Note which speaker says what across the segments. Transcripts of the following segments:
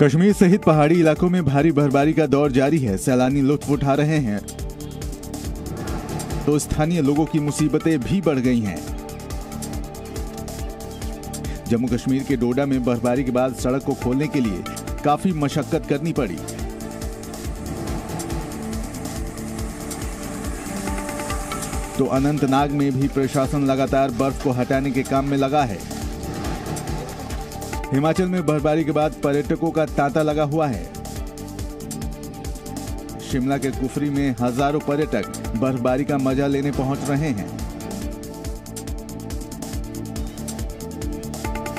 Speaker 1: कश्मीर सहित पहाड़ी इलाकों में भारी बर्फबारी का दौर जारी है। सैलानी लुत्फ उठा रहे हैं तो स्थानीय लोगों की मुसीबतें भी बढ़ गई हैं। जम्मू कश्मीर के डोडा में बर्फबारी के बाद सड़क को खोलने के लिए काफी मशक्कत करनी पड़ी। तो अनंतनाग में भी प्रशासन लगातार बर्फ को हटाने के काम में लगा है। हिमाचल में बर्फबारी के बाद पर्यटकों का तांता लगा हुआ है। शिमला के कुफरी में हजारों पर्यटक बर्फबारी का मजा लेने पहुंच रहे हैं।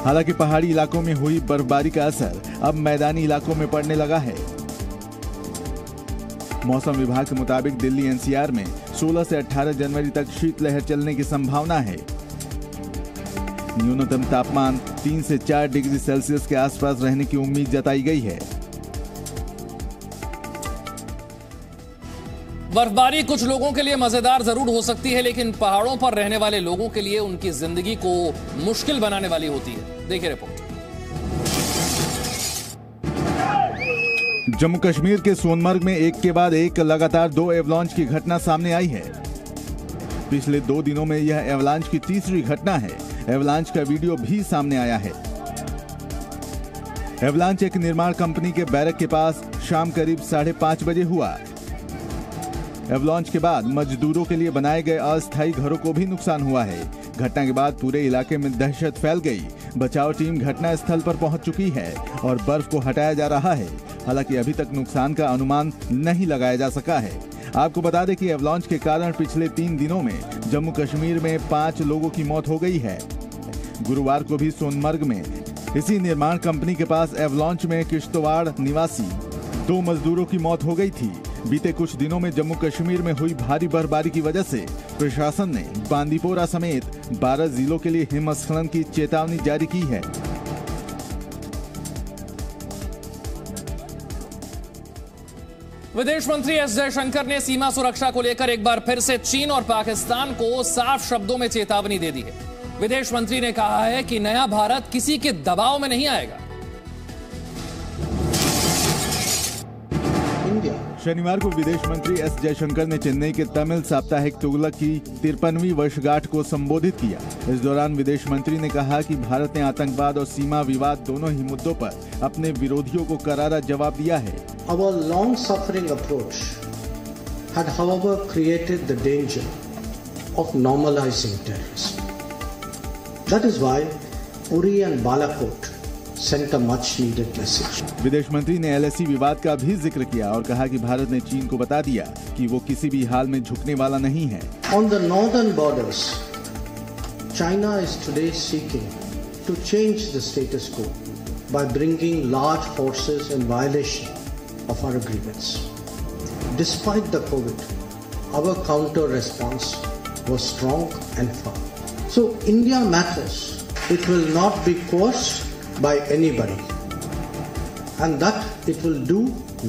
Speaker 1: हालांकि पहाड़ी इलाकों में हुई बर्फबारी का असर अब मैदानी इलाकों में पड़ने लगा है। मौसम विभाग के मुताबिक दिल्ली एनसीआर में 16 से 18 जनवरी तक शीतलहर चलने की संभावना है। न्यूनतम तापमान 3 से 4 डिग्री सेल्सियस के आसपास रहने की उम्मीद जताई गई है।
Speaker 2: बर्फबारी कुछ लोगों के लिए मजेदार जरूर हो सकती है, लेकिन पहाड़ों पर रहने वाले लोगों के लिए उनकी जिंदगी को मुश्किल बनाने वाली होती है। देखिए रिपोर्ट।
Speaker 1: जम्मू कश्मीर के सोनमर्ग में एक के बाद एक लगातार 2 एवलांच की घटना सामने आई है। पिछले 2 दिनों में यह एवलांच की तीसरी घटना है। एवलांच का वीडियो भी सामने आया है। एवलांच एक निर्माण कंपनी के बैरक के पास शाम करीब 5:30 बजे हुआ। एवलांच के बाद मजदूरों के लिए बनाए गए अस्थायी घरों को भी नुकसान हुआ है। घटना के बाद पूरे इलाके में दहशत फैल गई। बचाव टीम घटना स्थल पर पहुंच चुकी है और बर्फ को हटाया जा रहा है। हालांकि अभी तक नुकसान का अनुमान नहीं लगाया जा सका है। आपको बता दें कि एवलांच के कारण पिछले 3 दिनों में जम्मू कश्मीर में 5 लोगों की मौत हो गई है। गुरुवार को भी सोनमर्ग में इसी निर्माण कंपनी के पास एवलांच में किश्तवाड़ निवासी 2 मजदूरों की मौत हो गई थी। बीते कुछ दिनों में जम्मू कश्मीर में हुई भारी बर्फबारी की वजह से प्रशासन ने बांदीपोरा समेत 12 जिलों के लिए हिमस्खलन की चेतावनी जारी की है।
Speaker 2: विदेश मंत्री एस जयशंकर ने सीमा सुरक्षा को लेकर एक बार फिर से चीन और पाकिस्तान को साफ शब्दों में चेतावनी दे दी है। विदेश मंत्री ने कहा है कि नया भारत किसी के दबाव में नहीं आएगा।
Speaker 1: शनिवार को विदेश मंत्री एस जयशंकर ने चेन्नई के तमिल साप्ताहिक तुगलक की 53वीं वर्षगांठ को संबोधित किया। इस दौरान विदेश मंत्री ने कहा कि भारत ने आतंकवाद और सीमा विवाद दोनों ही मुद्दों पर अपने विरोधियों को करारा जवाब दिया है।
Speaker 3: Our long-suffering approach had, however, created the danger of normalizing terrorism. That is why Uri and Balakot sent a much-needed message.
Speaker 1: विदेश मंत्री ने LAC विवाद का भी जिक्र किया और कहा कि भारत ने चीन को बता दिया कि वो किसी भी हाल में झुकने वाला नहीं है।
Speaker 3: On the northern borders, China is today seeking to change the status quo by bringing large forces in violation of our agreements. Despite the COVID, our counter response was strong and firm. So India matters. It will not be coerced by anybody, and that it will do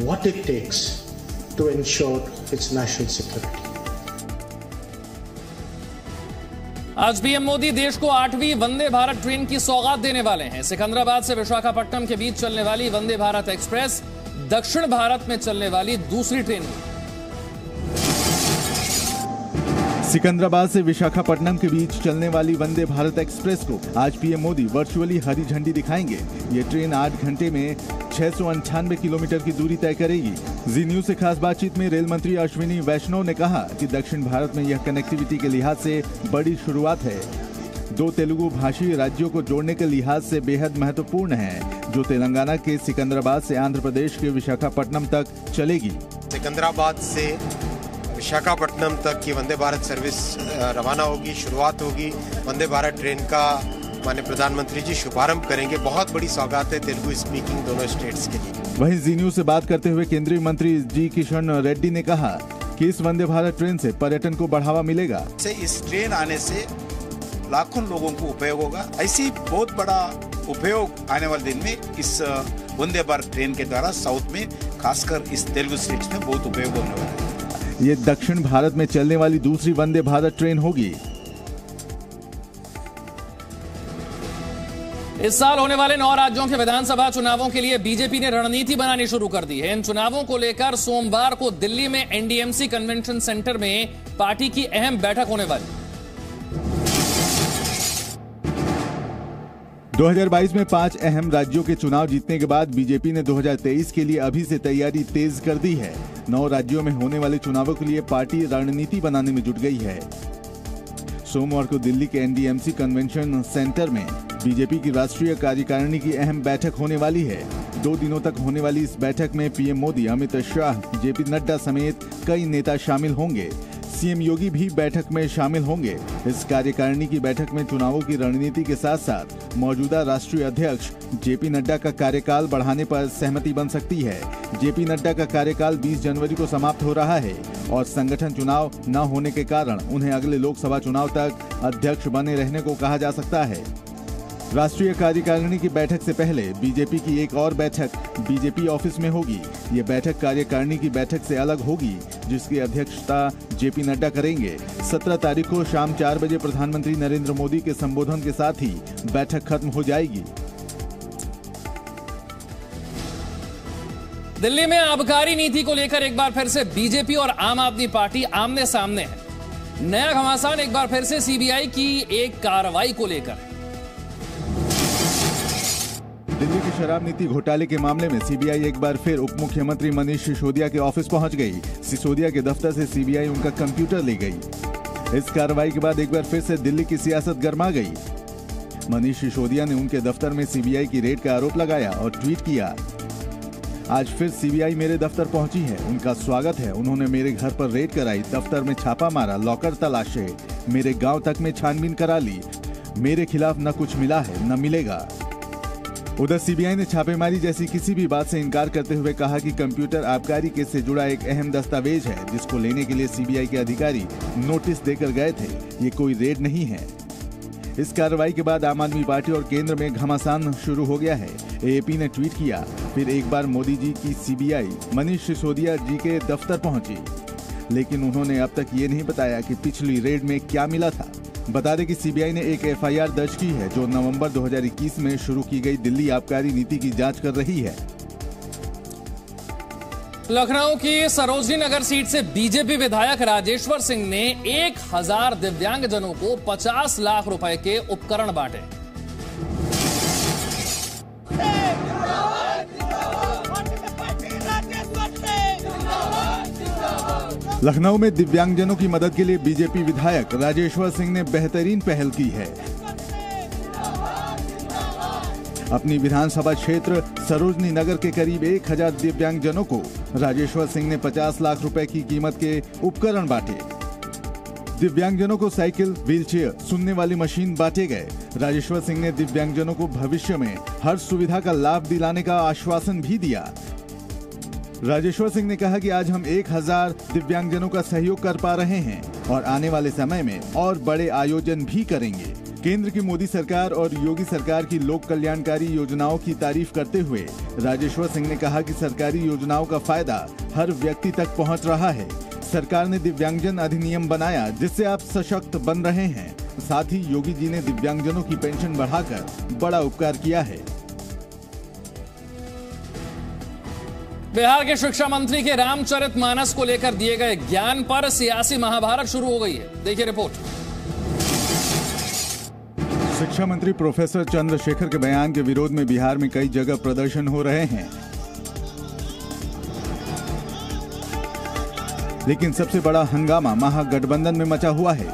Speaker 3: what it takes to ensure its national security.
Speaker 2: आज PM Modi देश को 8वीं Vande Bharat train की सौगात देने वाले हैं। सिकंदराबाद से विशाखापट्टनम के बीच चलने वाली वंदे भारत एक्सप्रेस दक्षिण भारत में चलने वाली दूसरी ट्रेन है।
Speaker 1: सिकंदराबाद से विशाखापट्टनम के बीच चलने वाली वंदे भारत एक्सप्रेस को आज पीएम मोदी वर्चुअली हरी झंडी दिखाएंगे। ये ट्रेन 8 घंटे में 698 किलोमीटर की दूरी तय करेगी। जी न्यूज से खास बातचीत में रेल मंत्री अश्विनी वैष्णव ने कहा कि दक्षिण भारत में यह कनेक्टिविटी के लिहाज से बड़ी शुरुआत है। 2 तेलुगु भाषी राज्यों को जोड़ने के लिहाज से बेहद महत्वपूर्ण है, जो तेलंगाना के सिकंदराबाद से आंध्र प्रदेश के विशाखापट्टनम तक चलेगी।
Speaker 4: सिकंदराबाद से विशाखापट्टनम तक की वंदे भारत सर्विस रवाना होगी, शुरुआत होगी। वंदे भारत ट्रेन का माननीय प्रधानमंत्री जी शुभारंभ करेंगे। बहुत बड़ी सौगात है तेलुगु स्पीकिंग दोनों स्टेट्स के लिए।
Speaker 1: वहीं जी न्यूज से बात करते हुए केंद्रीय मंत्री जी किशन रेड्डी ने कहा कि इस वंदे भारत ट्रेन से पर्यटन को बढ़ावा मिलेगा।
Speaker 5: इस ट्रेन आने से लाखों लोगों को उपयोग होगा। ऐसी बहुत बड़ा उपयोग आने वाले दिन में इस वंदे भारत ट्रेन के द्वारा साउथ में, खासकर इस तेलुगु स्टेट्स में बहुत उपयोग होने वाला है।
Speaker 1: ये दक्षिण भारत में चलने वाली दूसरी वंदे भारत ट्रेन होगी।
Speaker 2: इस साल होने वाले 9 राज्यों के विधानसभा चुनावों के लिए बीजेपी ने रणनीति बनानी शुरू कर दी है। इन चुनावों को लेकर सोमवार को दिल्ली में एनडीएमसी कन्वेंशन सेंटर में पार्टी की अहम बैठक होने वाली।
Speaker 1: 2022 में 5 अहम राज्यों के चुनाव जीतने के बाद बीजेपी ने 2023 के लिए अभी से तैयारी तेज कर दी है। 9 राज्यों में होने वाले चुनावों के लिए पार्टी रणनीति बनाने में जुट गई है। सोमवार को दिल्ली के एनडीएमसी कन्वेंशन सेंटर में बीजेपी की राष्ट्रीय कार्यकारिणी की अहम बैठक होने वाली है। 2 दिनों तक होने वाली इस बैठक में पीएम मोदी, अमित शाह, जेपी नड्डा समेत कई नेता शामिल होंगे। सीएम योगी भी बैठक में शामिल होंगे। इस कार्यकारिणी की बैठक में चुनावों की रणनीति के साथ साथ मौजूदा राष्ट्रीय अध्यक्ष जेपी नड्डा का कार्यकाल बढ़ाने पर सहमति बन सकती है। जेपी नड्डा का कार्यकाल 20 जनवरी को समाप्त हो रहा है और संगठन चुनाव न होने के कारण उन्हें अगले लोकसभा चुनाव तक अध्यक्ष बने रहने को कहा जा सकता है। राष्ट्रीय कार्यकारिणी की बैठक से पहले बीजेपी की एक और बैठक बीजेपी ऑफिस में होगी। ये बैठक कार्यकारिणी की बैठक से अलग होगी, जिसकी अध्यक्षता जेपी नड्डा करेंगे। 17 तारीख को शाम 4 बजे प्रधानमंत्री नरेंद्र मोदी के संबोधन के साथ ही बैठक खत्म हो जाएगी।
Speaker 2: दिल्ली में आबकारी नीति को लेकर एक बार फिर से बीजेपी और आम आदमी पार्टी आमने सामने है। नया घमासान एक बार फिर से सीबीआई की एक कार्रवाई को लेकर।
Speaker 1: दिल्ली की शराब नीति घोटाले के मामले में सीबीआई एक बार फिर उप मुख्यमंत्री मनीष सिसोदिया के ऑफिस पहुंच गई। सिसोदिया के दफ्तर से सीबीआई उनका कंप्यूटर ले गई। इस कार्रवाई के बाद एक बार फिर से दिल्ली की सियासत गर्मा गई। मनीष सिसोदिया ने उनके दफ्तर में सीबीआई की रेड का आरोप लगाया और ट्वीट किया, आज फिर सीबीआई मेरे दफ्तर पहुंची है, उनका स्वागत है। उन्होंने मेरे घर पर रेड कराई, दफ्तर में छापा मारा, लॉकर तलाशे, मेरे गांव तक में छानबीन करा ली। मेरे खिलाफ न कुछ मिला है न मिलेगा। उधर सीबीआई ने छापेमारी जैसी किसी भी बात से इनकार करते हुए कहा कि कंप्यूटर आबकारी केस से जुड़ा एक अहम दस्तावेज है, जिसको लेने के लिए सीबीआई के अधिकारी नोटिस देकर गए थे। ये कोई रेड नहीं है। इस कार्रवाई के बाद आम आदमी पार्टी और केंद्र में घमासान शुरू हो गया है। एएपी ने ट्वीट किया, फिर एक बार मोदी जी की सीबीआई मनीष सिसोदिया जी के दफ्तर पहुंची, लेकिन उन्होंने अब तक ये नहीं बताया कि पिछली रेड में क्या मिला था। बता दें कि सीबीआई ने एक एफआईआर दर्ज की है, जो नवंबर 2021 में शुरू की गई दिल्ली आबकारी नीति की जांच कर रही है।
Speaker 2: लखनऊ की सरोजनी नगर सीट से बीजेपी विधायक राजेश्वर सिंह ने 1000 दिव्यांगजनों को 50 लाख रुपए के उपकरण बांटे।
Speaker 1: लखनऊ में दिव्यांगजनों की मदद के लिए बीजेपी विधायक राजेश्वर सिंह ने बेहतरीन पहल की है। अपनी विधानसभा क्षेत्र सरोजनी नगर के करीब 1000 दिव्यांगजनों को राजेश्वर सिंह ने 50 लाख रुपए की कीमत के उपकरण बांटे। दिव्यांगजनों को साइकिल, व्हीलचेयर, सुनने वाली मशीन बांटे गए। राजेश्वर सिंह ने दिव्यांगजनों को भविष्य में हर सुविधा का लाभ दिलाने का आश्वासन भी दिया। राजेश्वर सिंह ने कहा कि आज हम 1000 दिव्यांगजनों का सहयोग कर पा रहे हैं और आने वाले समय में और बड़े आयोजन भी करेंगे। केंद्र की मोदी सरकार और योगी सरकार की लोक कल्याणकारी योजनाओं की तारीफ करते हुए राजेश्वर सिंह ने कहा कि सरकारी योजनाओं का फायदा हर व्यक्ति तक पहुंच रहा है। सरकार ने दिव्यांगजन अधिनियम बनाया, जिससे आप सशक्त बन रहे हैं। साथ ही योगी जी ने दिव्यांगजनों की पेंशन बढ़ाकर बड़ा उपकार किया है।
Speaker 2: बिहार के शिक्षा मंत्री के रामचरितमानस को लेकर दिए गए ज्ञान पर सियासी महाभारत शुरू हो गई है। देखिए रिपोर्ट।
Speaker 1: शिक्षा मंत्री प्रोफेसर चंद्रशेखर के बयान के विरोध में बिहार में कई जगह प्रदर्शन हो रहे हैं, लेकिन सबसे बड़ा हंगामा महागठबंधन में मचा हुआ है,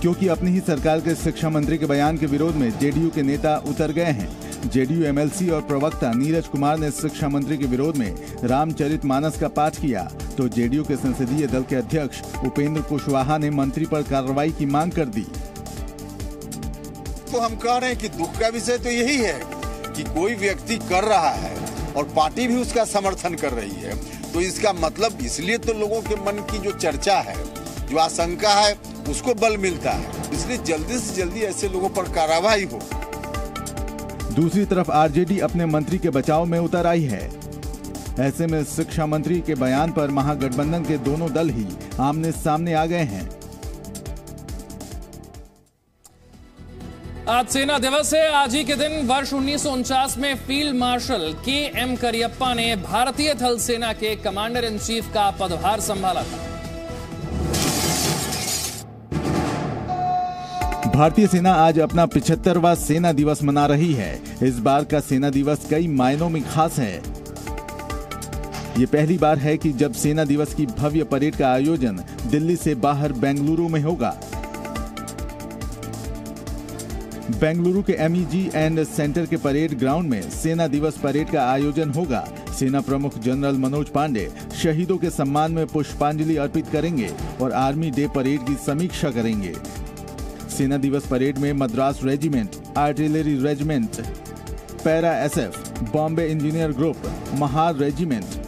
Speaker 1: क्योंकि अपनी ही सरकार के शिक्षा मंत्री के बयान के विरोध में जेडीयू के नेता उतर गए हैं। जेडीयू एमएलसी और प्रवक्ता नीरज कुमार ने शिक्षा मंत्री के विरोध में रामचरितमानस का पाठ किया, तो जेडीयू के संसदीय दल के अध्यक्ष उपेंद्र कुशवाहा ने मंत्री पर कार्रवाई की मांग कर दी।
Speaker 5: तो हम कह रहे हैं कि दुख का विषय तो यही है कि कोई व्यक्ति कर रहा है और पार्टी भी उसका समर्थन कर रही है, तो इसका मतलब इसलिए तो लोगों के मन की जो चर्चा है, जो आशंका है, उसको बल मिलता है। इसलिए जल्दी से जल्दी ऐसे लोगों पर कार्रवाई हो।
Speaker 1: दूसरी तरफ आरजेडी अपने मंत्री के बचाव में उतर आई है। ऐसे में शिक्षा मंत्री के बयान पर महागठबंधन के दोनों दल ही आमने सामने आ गए हैं।
Speaker 2: आज सेना दिवस है। आज ही के दिन वर्ष 1949 में फील्ड मार्शल के.एम. करियप्पा ने भारतीय थल सेना के कमांडर इन चीफ का पदभार संभाला था।
Speaker 1: भारतीय सेना आज अपना 75वां सेना दिवस मना रही है। इस बार का सेना दिवस कई मायनों में खास है। ये पहली बार है कि जब सेना दिवस की भव्य परेड का आयोजन दिल्ली से बाहर बेंगलुरु में होगा। बेंगलुरु के MEG सेंटर के परेड ग्राउंड में सेना दिवस परेड का आयोजन होगा। सेना प्रमुख जनरल मनोज पांडे शहीदों के सम्मान में पुष्पांजलि अर्पित करेंगे और आर्मी डे परेड की समीक्षा करेंगे। सेना दिवस परेड में Madras regiment, artillery regiment, para SF, Bombay engineer group, Mahar regiment,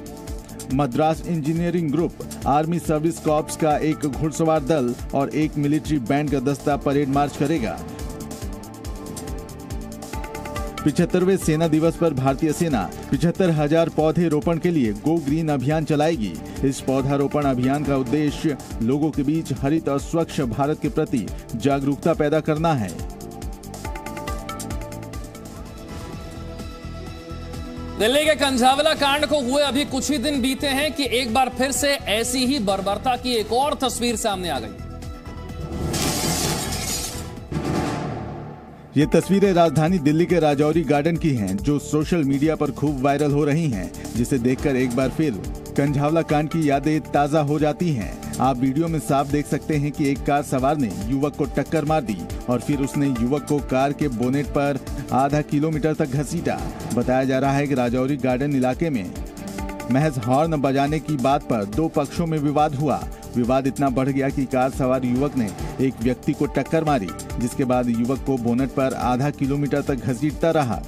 Speaker 1: Madras engineering group, army service corps का एक घुड़सवार दल और एक मिलिट्री बैंड का दस्ता परेड मार्च करेगा। 75वें सेना दिवस पर भारतीय सेना 75,000 पौधे रोपण के लिए गो ग्रीन अभियान चलाएगी। इस पौधारोपण अभियान का उद्देश्य लोगों के बीच हरित और स्वच्छ भारत के प्रति जागरूकता पैदा करना है।
Speaker 2: दिल्ली के कंझावला कांड को हुए अभी कुछ ही दिन बीते हैं कि एक बार फिर से ऐसी ही बर्बरता की एक और तस्वीर सामने आ गई।
Speaker 1: ये तस्वीरें राजधानी दिल्ली के राजौरी गार्डन की हैं, जो सोशल मीडिया पर खूब वायरल हो रही हैं, जिसे देखकर एक बार फिर कंझावला कांड की यादें ताजा हो जाती हैं। आप वीडियो में साफ देख सकते हैं कि एक कार सवार ने युवक को टक्कर मार दी और फिर उसने युवक को कार के बोनेट पर आधा किलोमीटर तक घसीटा। बताया जा रहा है कि राजौरी गार्डन इलाके में महज हॉर्न बजाने की बात पर दो पक्षों में विवाद हुआ। विवाद इतना बढ़ गया कि कार सवार युवक ने एक व्यक्ति को टक्कर मारी, जिसके बाद युवक को बोनट पर आधा किलोमीटर तक घसीटता रहा।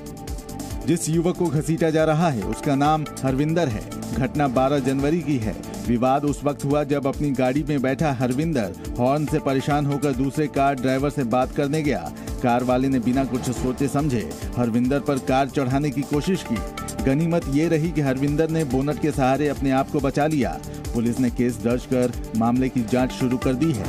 Speaker 1: जिस युवक को घसीटा जा रहा है उसका नाम हरविंदर है। घटना 12 जनवरी की है। विवाद उस वक्त हुआ जब अपनी गाड़ी में बैठा हरविंदर हॉर्न से परेशान होकर दूसरे कार ड्राइवर से बात करने गया। कार वाले ने बिना कुछ सोचे समझे हरविंदर पर कार चढ़ाने की कोशिश की। गनीमत ये रही कि हरविंदर ने बोनट के सहारे अपने आप को बचा लिया। पुलिस ने केस दर्ज कर मामले की जांच शुरू कर दी है।